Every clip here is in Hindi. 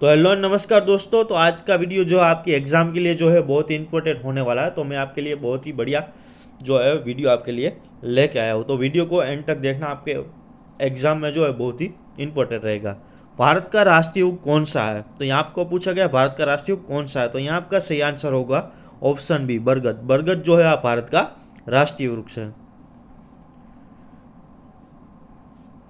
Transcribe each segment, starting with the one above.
तो हेलो नमस्कार दोस्तों। तो आज का वीडियो जो है आपके एग्ज़ाम के लिए जो है बहुत ही इंपॉर्टेंट होने वाला है। तो मैं आपके लिए बहुत ही बढ़िया जो है वीडियो आपके लिए लेके आया हूँ। तो वीडियो को एंड तक देखना, आपके एग्ज़ाम में जो है बहुत ही इंपॉर्टेंट रहेगा। भारत का राष्ट्रीय उग कौन सा है? तो यहाँ आपको पूछा गया भारत का राष्ट्रीय उग कौन सा है। तो यहाँ आपका सही आंसर होगा ऑप्शन बी, बरगद। बरगद जो है भारत का राष्ट्रीय वृक्ष है।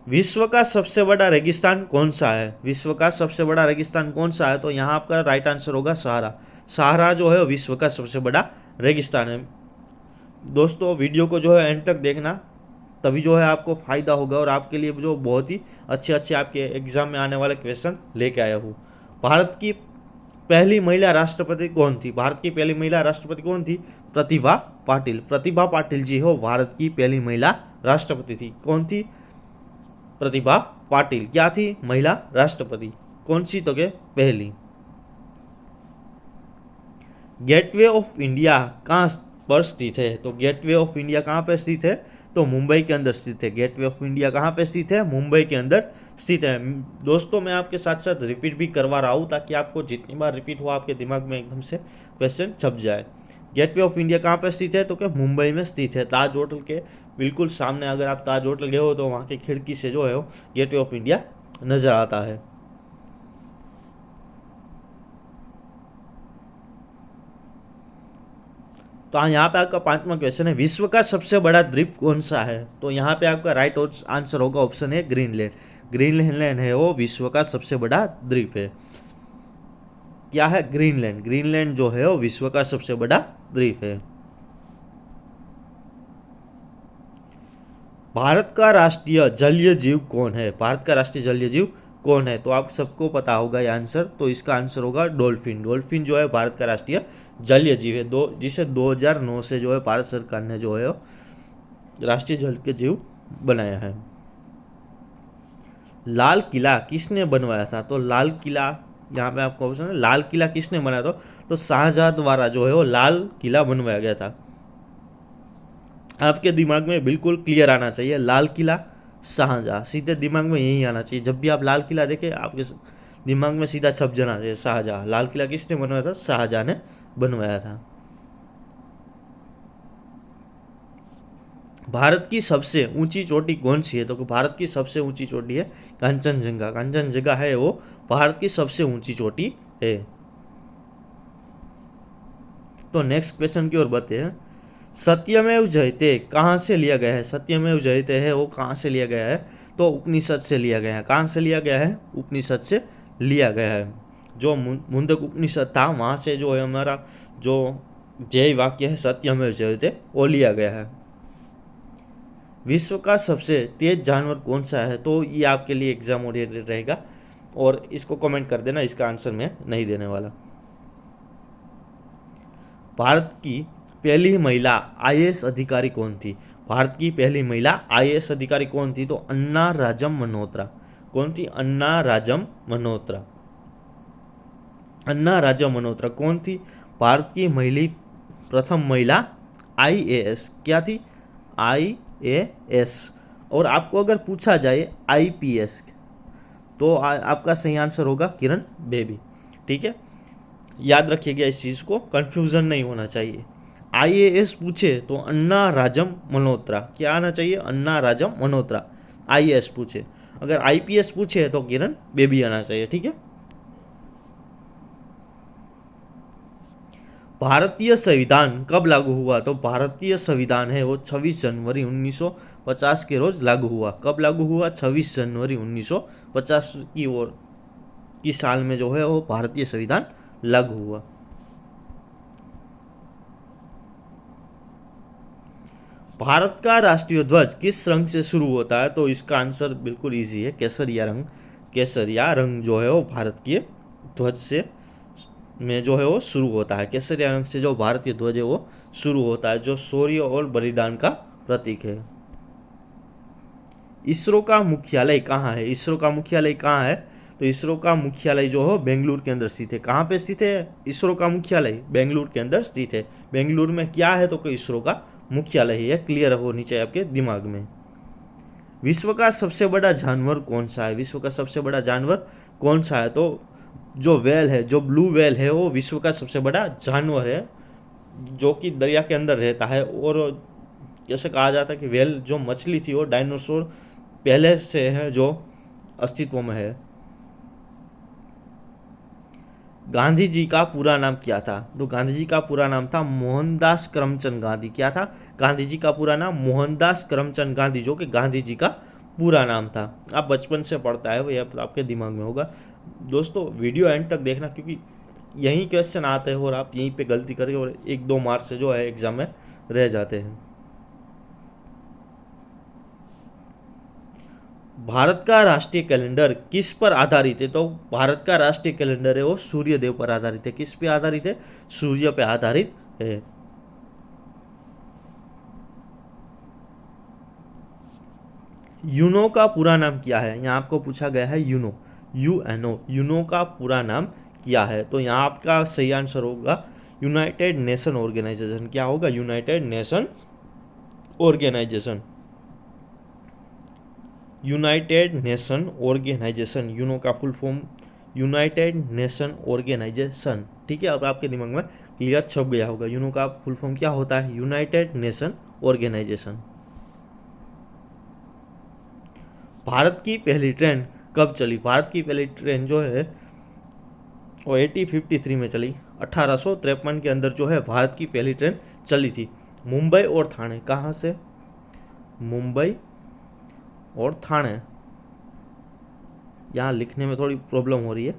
विश्व का सबसे बड़ा रेगिस्तान कौन सा है? विश्व का सबसे बड़ा रेगिस्तान कौन सा है? तो यहाँ आपका राइट आंसर होगा सहारा। सहारा जो है विश्व का सबसे बड़ा रेगिस्तान है। दोस्तों वीडियो को जो है एंड तक देखना, तभी जो है आपको फ़ायदा होगा और आपके लिए जो बहुत ही अच्छे अच्छे आपके एग्जाम में आने वाले क्वेश्चन लेके आया हूँ। भारत की पहली महिला राष्ट्रपति कौन थी? भारत की पहली महिला राष्ट्रपति कौन थी? प्रतिभा पाटिल। प्रतिभा पाटिल जी हो भारत की पहली महिला राष्ट्रपति थी। कौन थी? प्रतिभा पाटिल। क्या थी? महिला राष्ट्रपति। कौन सी? तो के पहली। गेटवे ऑफ इंडिया कहाँ पर स्थित है? तो गेटवे ऑफ इंडिया कहाँ पर स्थित है? तो मुंबई के अंदर स्थित है। गेटवे ऑफ इंडिया कहाँ पे स्थित है? मुंबई के अंदर स्थित है। दोस्तों मैं आपके साथ साथ रिपीट भी करवा रहा हूँ ताकि आपको जितनी बार रिपीट हो आपके दिमाग में एकदम से क्वेश्चन छप जाए। गेटवे ऑफ इंडिया कहाँ पर स्थित है? तो क्या मुंबई में स्थित है। ताज होटल के बिल्कुल सामने, अगर आप ताज होटल गए हो तो वहाँ की खिड़की से जो है गेटवे ऑफ इंडिया नजर आता है। तो यहाँ पे आपका पांचवा क्वेश्चन है, विश्व का सबसे बड़ा द्वीप कौन सा है? तो यहाँ पे आपका राइट आंसर होगा ऑप्शन है ग्रीनलैंड। ग्रीनलैंड है वो विश्व का सबसे बड़ा द्वीप है। क्या है? ग्रीनलैंड। ग्रीनलैंड जो है वो विश्व का सबसे बड़ा द्वीप है। भारत का राष्ट्रीय जलीय जीव कौन है? भारत का राष्ट्रीय जलीय जीव कौन है? तो आप सबको पता होगा ये आंसर। तो इसका आंसर होगा डॉल्फिन। डॉल्फिन जो है भारत का राष्ट्रीय जलीय जीव है, जिसे 2009 से जो है भारत सरकार ने जो है राष्ट्रीय जल के जीव बनाया है। लाल किला किसने बनवाया था? तो लाल किला, यहाँ पे आपको ऑप्शन है लाल किला किसने बनाया था? तो शाहजहां द्वारा जो है वो लाल किला बनवाया गया था। आपके दिमाग में बिल्कुल क्लियर आना चाहिए, लाल किला शाहजहां, सीधे दिमाग में यही आना चाहिए। जब भी आप लाल किला देखें आपके दिमाग में सीधा छप जाना चाहिए शाहजहां। लाल किला किसने बनवाया था? शाहजहां ने बनवाया था। भारत की सबसे ऊंची चोटी कौन सी है? तो भारत की सबसे ऊंची चोटी है कंचनजंगा। कंचनजंगा है वो भारत की सबसे ऊंची चोटी है। तो नेक्स्ट क्वेश्चन की ओर बढ़ते हैं। सत्यमेव जयते कहाँ से लिया गया है? सत्यमेव जयते है वो कहाँ से लिया गया है? तो उपनिषद से लिया गया है। कहाँ से लिया गया है? उपनिषद से लिया गया है। जो मुंडक उपनिषद था वहाँ से जो है हमारा जो जय वाक्य है सत्यमेव जयते वो लिया गया है। विश्व का सबसे तेज जानवर कौन सा है? तो ये आपके लिए एग्जाम ओरिएंटेड रहेगा और इसको कमेंट कर देना, इसका आंसर मैं नहीं देने वाला। भारत की पहली महिला आईएएस अधिकारी कौन थी? भारत की पहली महिला आईएएस अधिकारी कौन थी? तो अन्ना राजम मल्होत्रा। कौन थी? अन्ना राजम मल्होत्रा। अन्ना राजम मल्होत्रा कौन थी? भारत की प्रथम महिला आईएएस। क्या थी? आईएएस। और आपको अगर पूछा जाए आईपीएस तो आपका सही आंसर होगा किरण बेदी। ठीक है, याद रखिएगा इस चीज़ को, कंफ्यूजन नहीं होना चाहिए। आईएएस पूछे तो अन्ना राजम मल्होत्रा। क्या आना चाहिए? अन्ना राजम मल्होत्रा। आईएएस पूछे, अगर आईपीएस पूछे तो किरण बेदी आना चाहिए। ठीक है। भारतीय संविधान कब लागू हुआ? तो भारतीय संविधान है वो 26 जनवरी 1950 के रोज लागू हुआ। कब लागू हुआ? 26 जनवरी 1950 की साल में जो है वो भारतीय संविधान लागू हुआ। भारत का राष्ट्रीय ध्वज किस रंग से शुरू होता है? तो इसका आंसर बिल्कुल इजी है, केसरिया रंग। केसरिया रंग जो है वो भारत के ध्वज से में जो है वो शुरू होता है। केसरिया रंग से जो भारतीय ध्वज है वो शुरू होता है, जो शौर्य और बलिदान का प्रतीक है। इसरो का मुख्यालय कहाँ है? इसरो का मुख्यालय कहाँ है? तो इसरो का मुख्यालय जो है बेंगलुरु के अंदर स्थित है। कहाँ पे स्थित है इसरो का मुख्यालय? बेंगलुरु के अंदर स्थित है। बेंगलुरु में क्या है? तो इसरो का मुख्यालय है। क्लियर होनी चाहिए आपके दिमाग में। विश्व का सबसे बड़ा जानवर कौन सा है? विश्व का सबसे बड़ा जानवर कौन सा है? तो जो वेल है, जो ब्लू वेल है, वो विश्व का सबसे बड़ा जानवर है जो कि दरिया के अंदर रहता है। और जैसे कहा जाता है कि वेल जो मछली थी वो डायनासोर पहले से है जो अस्तित्व में है। गांधी जी का पूरा नाम क्या था? तो गांधी जी का पूरा नाम था मोहनदास करमचंद गांधी। क्या था? गांधी जी का पूरा नाम मोहनदास करमचंद गांधी, जो कि गांधी जी का पूरा नाम था। आप बचपन से पढ़ता है, वही आपके दिमाग में होगा। दोस्तों वीडियो एंड तक देखना, क्योंकि यही क्वेश्चन आते हैं और आप यहीं पे गलती करके और 1-2 मार्क्स जो है एग्जाम में रह जाते हैं। भारत का राष्ट्रीय कैलेंडर किस पर आधारित है? तो भारत का राष्ट्रीय कैलेंडर है वो सूर्य देव पर आधारित है। किस पे आधारित है? सूर्य पे आधारित है। यूनो का पूरा नाम क्या है? यहाँ आपको पूछा गया है यूनो, यूएनओ, यूनो का पूरा नाम क्या है? तो यहाँ आपका सही आंसर होगा यूनाइटेड नेशन ऑर्गेनाइजेशन। क्या होगा? United Nation Organisation. United Nation Organisation, UNO का full form United Nation Organisation. ठीक है, अब आपके दिमाग में क्लियर छप गया होगा। यूनो का फुल फॉर्म क्या होता है? United Nation organisation. भारत की पहली ट्रेन कब चली? भारत की पहली ट्रेन जो है वो 1853 में चली। 1853 के अंदर जो है भारत की पहली ट्रेन चली थी। मुंबई और थाने, कहाँ से? मुंबई और थाने। यहाँ लिखने में थोड़ी प्रॉब्लम हो रही है।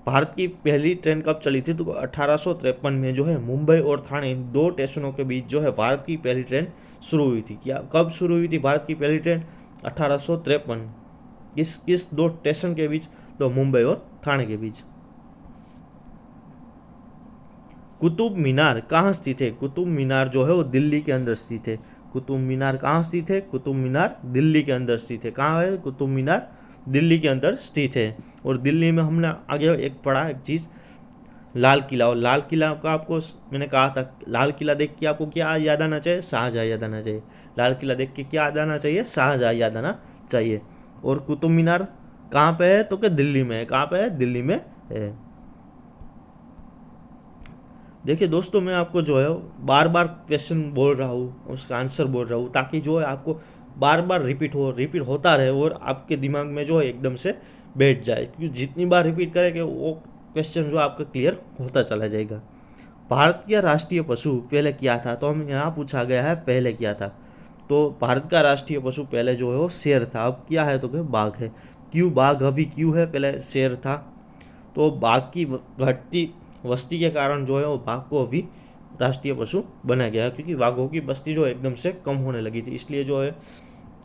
भारत की पहली ट्रेन कब चली थी? तो 1853 में जो है मुंबई और थाने, इन 2 स्टेशनों के बीच जो है भारत की पहली ट्रेन शुरू हुई थी। क्या, कब शुरू हुई थी भारत की पहली ट्रेन? 1853। किस 2 स्टेशन के बीच? तो मुंबई और थाने के बीच। कुतुब मीनार कहाँ स्थित है? कुतुब मीनार जो है वो दिल्ली के अंदर स्थित है। कुतुब मीनार कहाँ स्थित है? कुतुब मीनार दिल्ली के अंदर स्थित है। कहाँ है कुतुब मीनार? दिल्ली के अंदर स्थित है। और दिल्ली में हमने आगे एक पढ़ा एक चीज़, लाल किला। और लाल किला का आपको मैंने कहा था, लाल किला देख के आपको क्या याद आना चाहिए? शाहजहाँ याद आना चाहिए। लाल किला देख के क्या याद आना चाहिए? शाहजहाँ याद आना चाहिए। और कुतुब मीनार कहाँ पे है? तो क्या दिल्ली में है। कहाँ पे है? दिल्ली में है। देखिए दोस्तों, मैं आपको जो है बार बार क्वेश्चन बोल रहा हूँ, उसका आंसर बोल रहा हूँ, ताकि जो है आपको बार बार रिपीट होता रहे और आपके दिमाग में जो है एकदम से बैठ जाए। क्योंकि जितनी बार रिपीट करेंगे वो क्वेश्चन जो आपका क्लियर होता चला जाएगा। भारत का राष्ट्रीय पशु पहले क्या था? तो हम यहाँ पूछा गया है पहले क्या था। तो भारत का राष्ट्रीय पशु पहले जो है वो शेर था। अब क्या है? तो क्या बाघ है। क्यों बाघ अभी क्यों है? पहले शेर था। तो बाघ की घटती वस्ती के कारण जो है वो बाघ को अभी राष्ट्रीय पशु बनाया गया है, क्योंकि बाघों की बस्ती जो एकदम से कम होने लगी थी। इसलिए जो है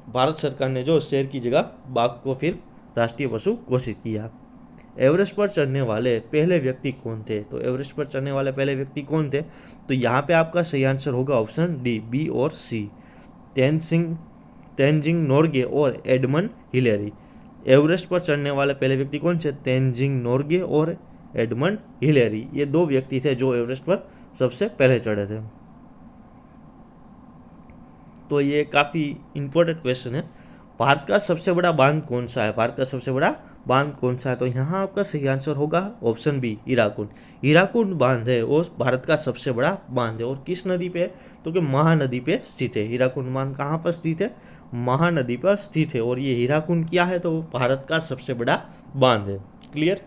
भारत सरकार ने जो शेर की जगह बाघ को फिर राष्ट्रीय पशु घोषित किया। एवरेस्ट पर चढ़ने वाले पहले व्यक्ति कौन थे? तो एवरेस्ट पर चढ़ने वाले पहले व्यक्ति कौन थे? तो यहाँ पे आपका सही आंसर होगा ऑप्शन डी, बी और सी, तेनजिंग नोर्गे और एडमंड हिलेरी। एवरेस्ट पर चढ़ने वाले पहले व्यक्ति कौन थे? तेनजिंग नोर्गे और एडमंड हिलेरी। ये 2 व्यक्ति थे जो एवरेस्ट पर सबसे पहले चढ़े थे। तो ये काफ़ी इंपॉर्टेंट क्वेश्चन है। भारत का सबसे बड़ा बांध कौन सा है? भारत का सबसे बड़ा बांध कौन सा है? तो यहाँ आपका सही आंसर होगा ऑप्शन बी, हीराकुंड। हीराकुंड बांध है वो भारत का सबसे बड़ा बांध है। और किस नदी पे? तो कि महानदी पे स्थित है। हीराकुंड बांध कहाँ पर स्थित है? महानदी पर स्थित है। और ये हीराकुंड क्या है? तो भारत का सबसे बड़ा बांध है। क्लियर?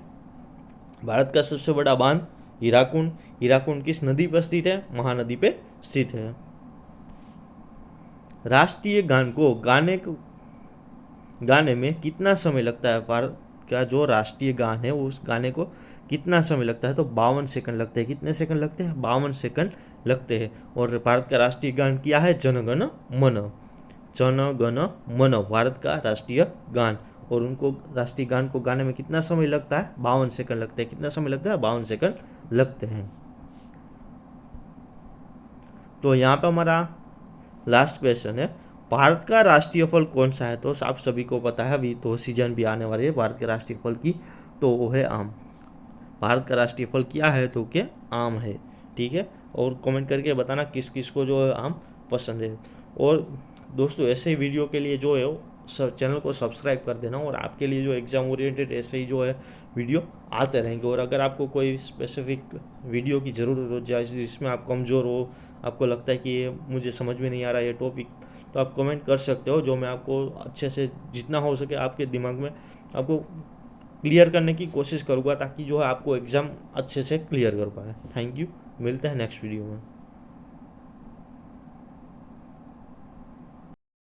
भारत का सबसे बड़ा बांध हीराकुंड। हीराकुंड किस नदी पर स्थित है? महानदी पे स्थित है। राष्ट्रीय गान को गाने में कितना समय लगता है? भारत का जो राष्ट्रीय गान है उस गाने को कितना समय लगता है? तो 52 सेकंड लगते हैं। कितने सेकंड लगते हैं? 52 सेकंड लगते हैं। और भारत का राष्ट्रीय गान क्या है? जनगण मन। जनगण मन भारत का राष्ट्रीय गान। और उनको राष्ट्रीय गान को गाने में कितना समय लगता है? 52 सेकंड लगते हैं। कितना समय लगता है? 52 सेकंड लगते हैं। तो यहाँ पे हमारा लास्ट क्वेश्चन है, भारत का राष्ट्रीय फल कौन सा है? तो आप सभी को पता है, अभी तो सीजन भी आने वाली है भारत के राष्ट्रीय फल की, तो वो है आम। भारत का राष्ट्रीय फल क्या है? तो क्या आम है। ठीक है, और कमेंट करके बताना किस किस को जो है आम पसंद है। और दोस्तों ऐसे ही वीडियो के लिए जो है चैनल को सब्सक्राइब कर देना। और आपके लिए जो एग्ज़ाम ओरिएंटेड ऐसे ही जो है वीडियो आते रहेंगे। और अगर आपको कोई स्पेसिफिक वीडियो की ज़रूरत हो जाए जिसमें आप कमज़ोर हो, आपको लगता है कि ये मुझे समझ में नहीं आ रहा ये टॉपिक, तो आप कमेंट कर सकते हो, जो मैं आपको अच्छे से जितना हो सके आपके दिमाग में आपको क्लियर करने की कोशिश करूँगा, ताकि जो है आपको एग्ज़ाम अच्छे से क्लियर कर पाए। थैंक यू, मिलते हैं नेक्स्ट वीडियो में।